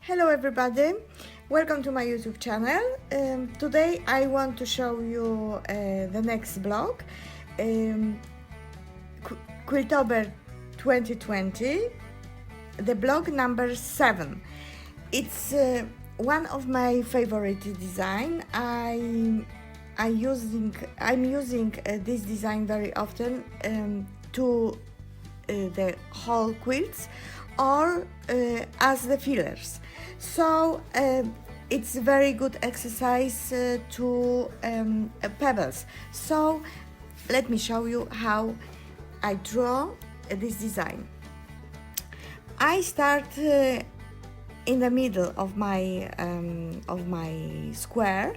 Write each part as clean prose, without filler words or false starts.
Hello everybody, welcome to my YouTube channel. Today I want to show you the next blog, Quiltober 2020, the blog number 7. It's one of my favorite design. I'm using this design very often to the whole quilts or as the fillers. So it's a very good exercise to pebbles. So let me show you how I draw this design. I start in the middle of my square,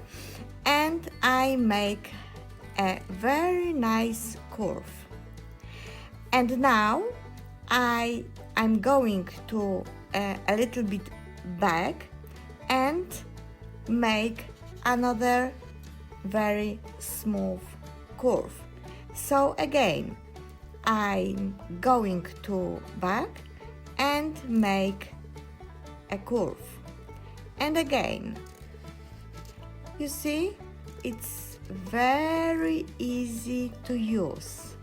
and I make a very nice curve. And now I'm going to a little bit back and make another very smooth curve. So again, I'm going to back and make a curve. And again, you see, it's very easy to use.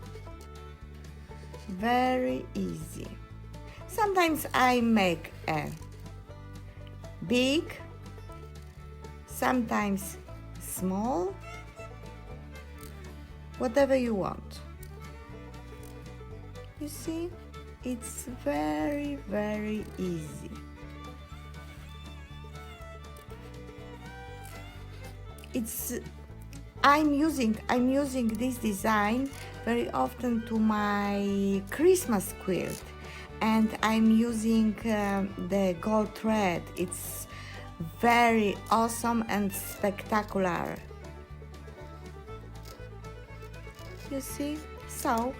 Very easy. Sometimes I make a big, sometimes small, whatever you want. You see, it's very easy. I'm using this design very often to my Christmas quilt, and I'm using the gold thread. It's very awesome and spectacular. You see? So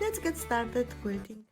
let's get started quilting.